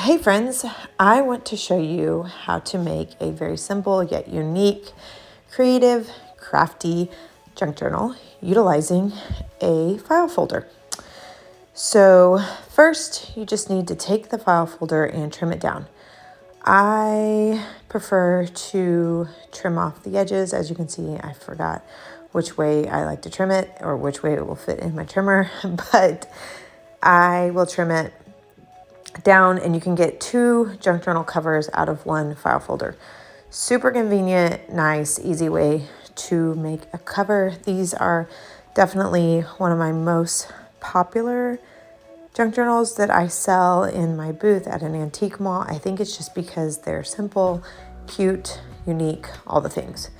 Hey friends, I want to show you how to make a very simple yet unique, creative, crafty junk journal utilizing a file folder. So first, you just need to take the file folder and trim it down. I prefer to trim off the edges. As you can see, I forgot which way I like to trim it or which way it will fit in my trimmer, but I will trim it down, and you can get 2 junk journal covers out of 1 file folder. Super convenient, nice, easy way to make a cover. These are definitely one of my most popular junk journals that I sell in my booth at an antique mall. I think it's just because they're simple, cute, unique, all the things.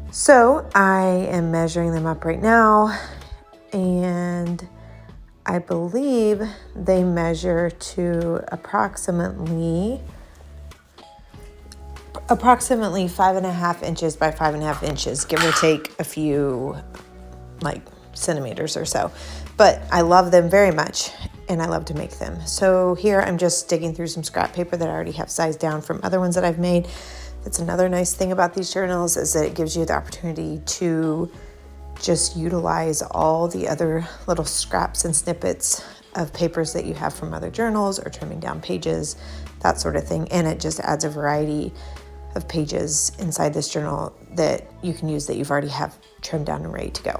So I am measuring them up right now, and I believe they measure to approximately 5.5 inches by 5.5 inches, give or take a few centimeters or so. But I love them very much, and I love to make them. So here I'm just digging through some scrap paper that I already have sized down from other ones that I've made. That's another nice thing about these journals, is that it gives you the opportunity to just utilize all the other little scraps and snippets of papers that you have from other journals, or trimming down pages, that sort of thing. And it just adds a variety of pages inside this journal that you can use that you've already have trimmed down and ready to go.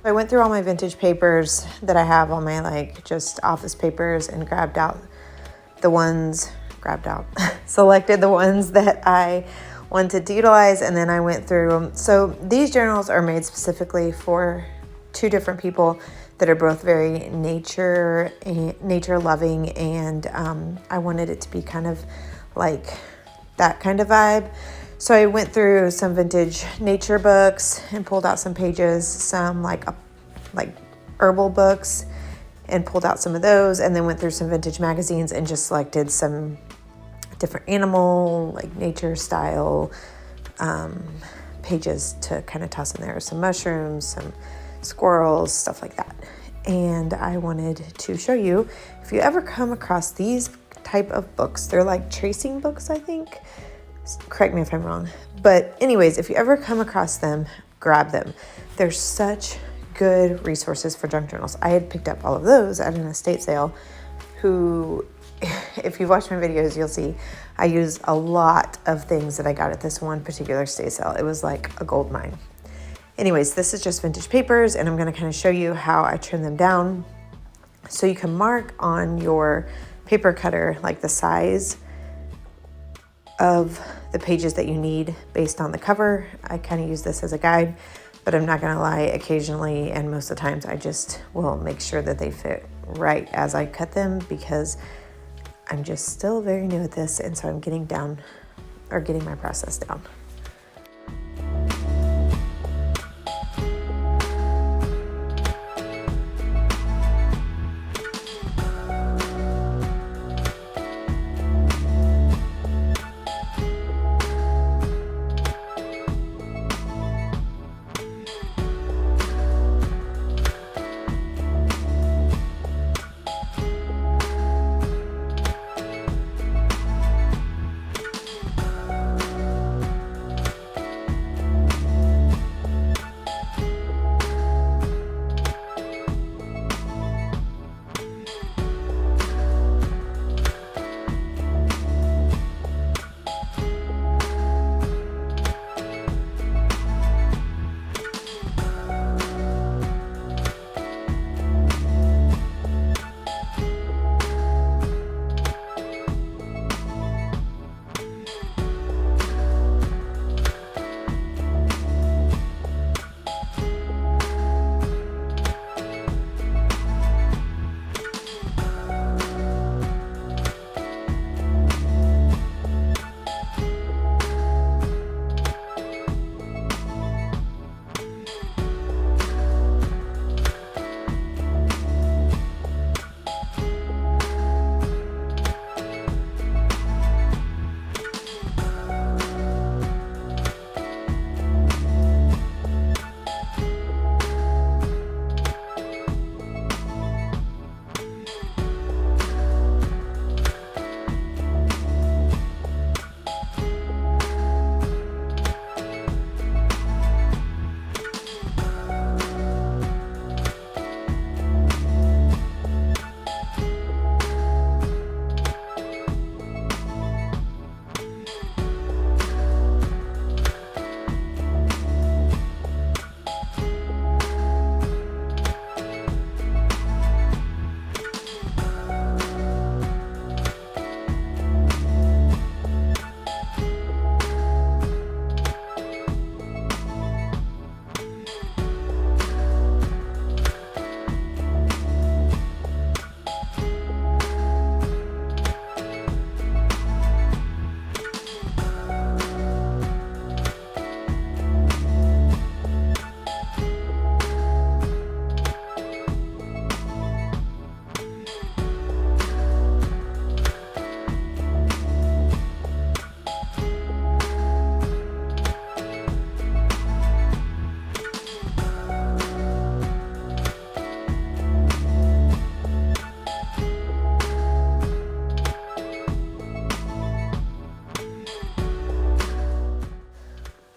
I went through all my vintage papers that I have, all my just office papers, and selected the ones that I wanted to utilize, and then I went through them. So these journals are made specifically for 2 different people that are both very nature loving, and I wanted it to be kind of like that kind of vibe. So I went through some vintage nature books and pulled out some pages, some like herbal books, and pulled out some of those, and then went through some vintage magazines and just selected some different animal, nature style pages to kind of toss in there. Some mushrooms, some squirrels, stuff like that. And I wanted to show you, if you ever come across these type of books, they're like tracing books, I think. Correct me if I'm wrong. But anyways, if you ever come across them, grab them. They're such good resources for junk journals. I had picked up all of those at an estate sale, if you've watched my videos, you'll see I use a lot of things that I got at this one particular estate sale. It was like a gold mine. Anyways, this is just vintage papers, and I'm going to kind of show you how I trim them down. So you can mark on your paper cutter the size of the pages that you need based on the cover. I kind of use this as a guide, but I'm not going to lie, occasionally and most of the times I just will make sure that they fit right as I cut them, because I'm just still very new at this, and so I'm getting my process down.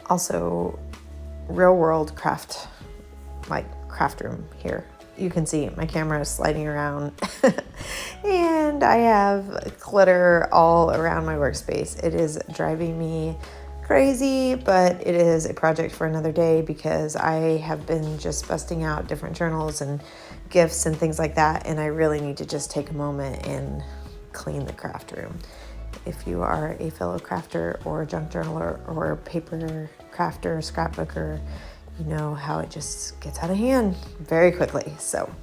also real world craft room here. You can see my camera is sliding around and I have clutter all around my workspace. It is driving me crazy, but it is a project for another day because I have been just busting out different journals and gifts and things like that, and I really need to just take a moment and clean the craft room. If you are a fellow crafter or junk journaler or paper crafter, scrapbooker, you know how it just gets out of hand very quickly. So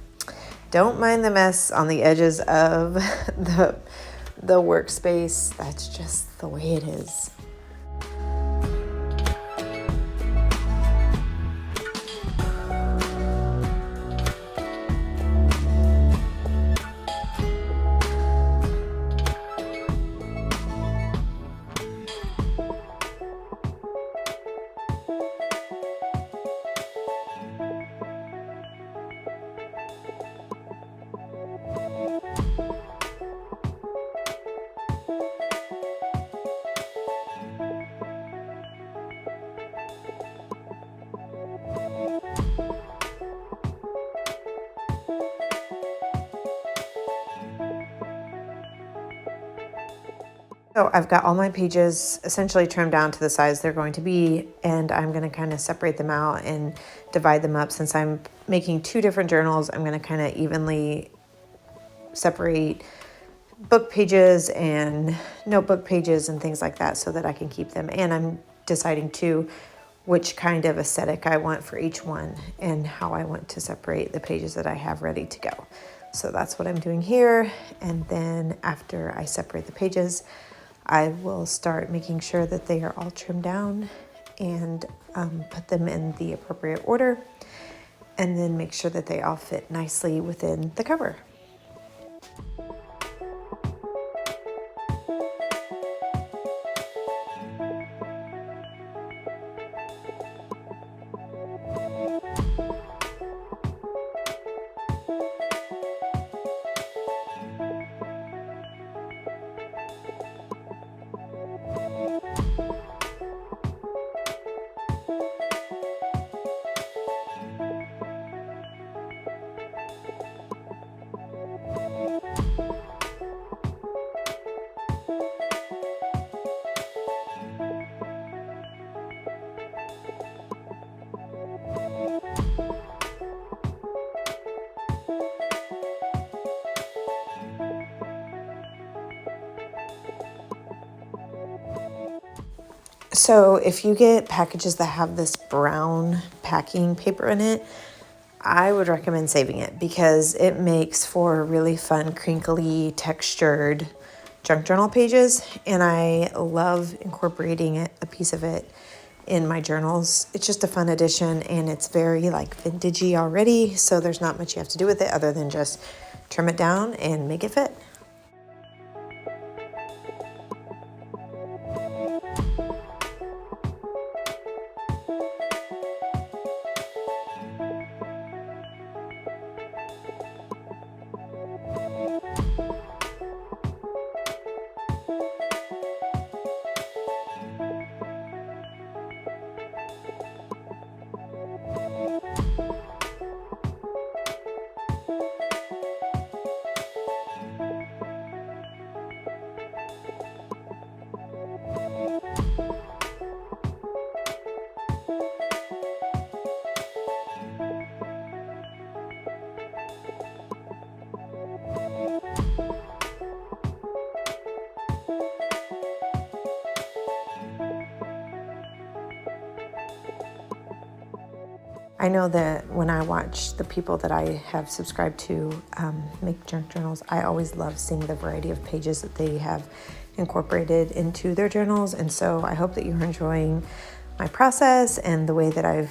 don't mind the mess on the edges of the workspace. That's just the way it is. So I've got all my pages essentially trimmed down to the size they're going to be, and I'm going to kind of separate them out and divide them up. Since I'm making 2 different journals, I'm going to kind of evenly separate book pages and notebook pages and things like that so that I can keep them. And I'm deciding too which kind of aesthetic I want for each one and how I want to separate the pages that I have ready to go. So that's what I'm doing here. And then after I separate the pages, I will start making sure that they are all trimmed down and put them in the appropriate order, and then make sure that they all fit nicely within the cover. So if you get packages that have this brown packing paper in it, I would recommend saving it because it makes for really fun, crinkly, textured junk journal pages. And I love incorporating a piece of it in my journals. It's just a fun addition, and it's very like vintagey already. So there's not much you have to do with it other than just trim it down and make it fit. I know that when I watch the people that I have subscribed to make junk journals, I always love seeing the variety of pages that they have incorporated into their journals. And so I hope that you're enjoying my process and the way that I've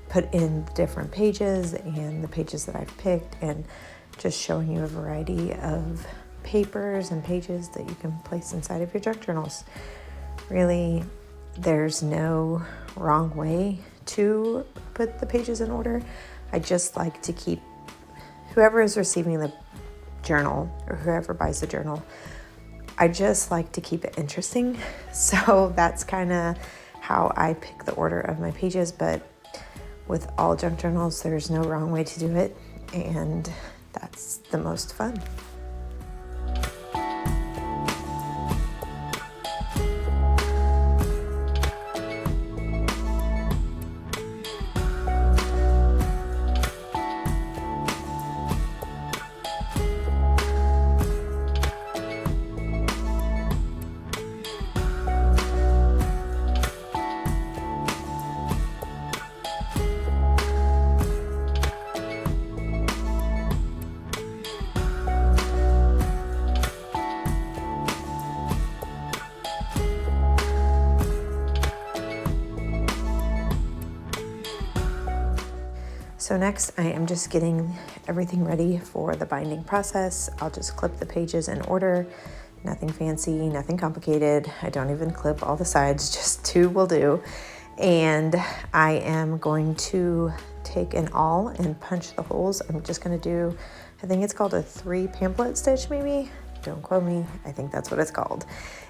put in different pages and the pages that I've picked, and just showing you a variety of papers and pages that you can place inside of your junk journals. Really, there's no wrong way to put the pages in order. I just like to keep whoever is receiving the journal or whoever buys the journal, I just like to keep it interesting. So that's kind of how I pick the order of my pages, but with all junk journals, there's no wrong way to do it, and that's the most fun. So next I am just getting everything ready for the binding process. I'll just clip the pages in order, nothing fancy, nothing complicated. I don't even clip all the sides, just 2 will do. And I am going to take an awl and punch the holes. I'm just gonna do, I think it's called a 3 pamphlet stitch maybe. Don't quote me, I think that's what it's called.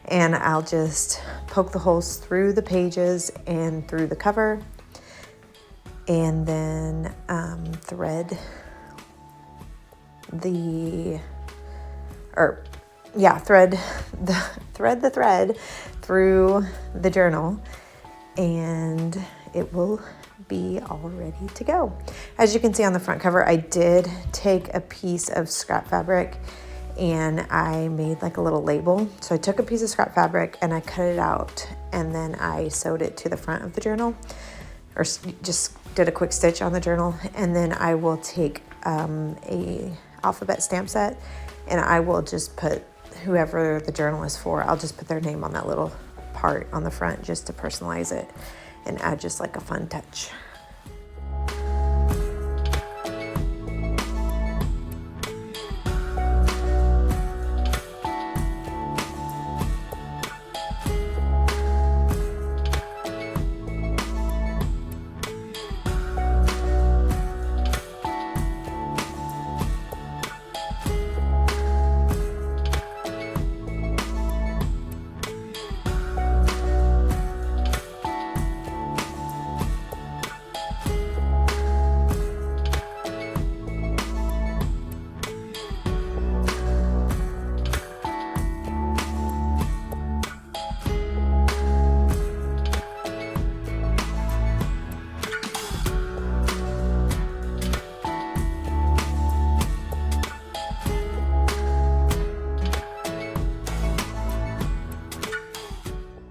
And I'll just poke the holes through the pages and through the cover, and then thread the thread through the journal, and it will be all ready to go. As you can see on the front cover, I did take a piece of scrap fabric and I made like a little label. So I took a piece of scrap fabric and I cut it out, and then I sewed it to the front of the journal, or just did a quick stitch on the journal. And then I will take a alphabet stamp set, and I will just put whoever the journal is for, I'll just put their name on that little part on the front just to personalize it and add just like a fun touch.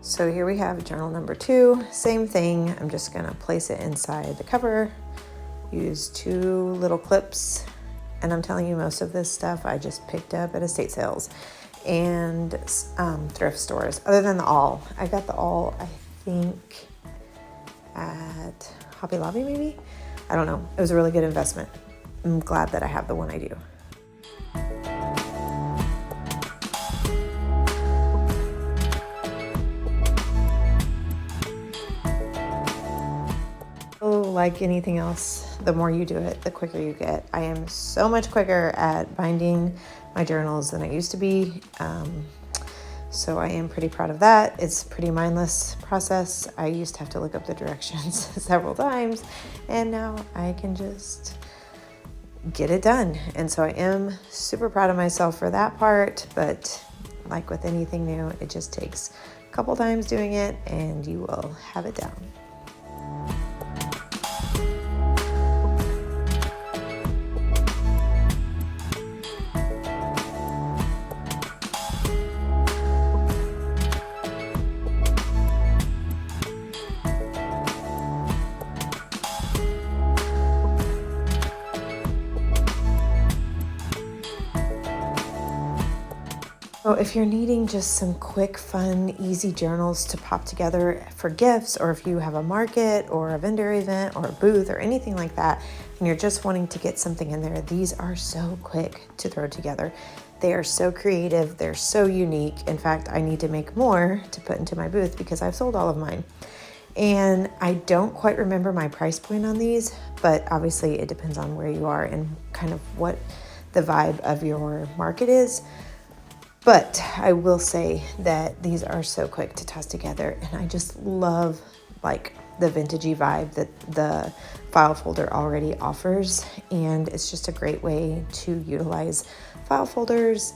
So here we have journal number 2, same thing. I'm just gonna place it inside the cover, use 2 little clips, and I'm telling you, most of this stuff I just picked up at estate sales and thrift stores, other than the awl. I got the awl, I think, at Hobby Lobby maybe? I don't know, it was a really good investment. I'm glad that I have the one I do. Like anything else, the more you do it, the quicker you get. I am so much quicker at binding my journals than I used to be. So I am pretty proud of that. It's a pretty mindless process. I used to have to look up the directions several times, and now I can just get it done. And so I am super proud of myself for that part, but like with anything new, it just takes a couple times doing it and you will have it down. So if you're needing just some quick, fun, easy journals to pop together for gifts, or if you have a market or a vendor event or a booth or anything like that, and you're just wanting to get something in there, these are so quick to throw together. They are so creative, they're so unique. In fact, I need to make more to put into my booth because I've sold all of mine. And I don't quite remember my price point on these, but obviously it depends on where you are and kind of what the vibe of your market is. But I will say that these are so quick to toss together, and I just love like the vintagey vibe that the file folder already offers, and it's just a great way to utilize file folders.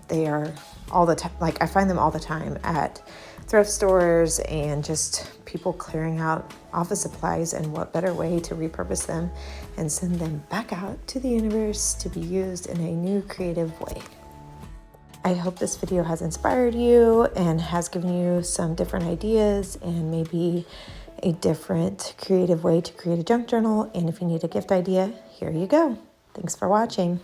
They are all the time, like I find them all the time at thrift stores and just people clearing out office supplies, and what better way to repurpose them and send them back out to the universe to be used in a new creative way. I hope this video has inspired you and has given you some different ideas and maybe a different creative way to create a junk journal. And if you need a gift idea, here you go. Thanks for watching.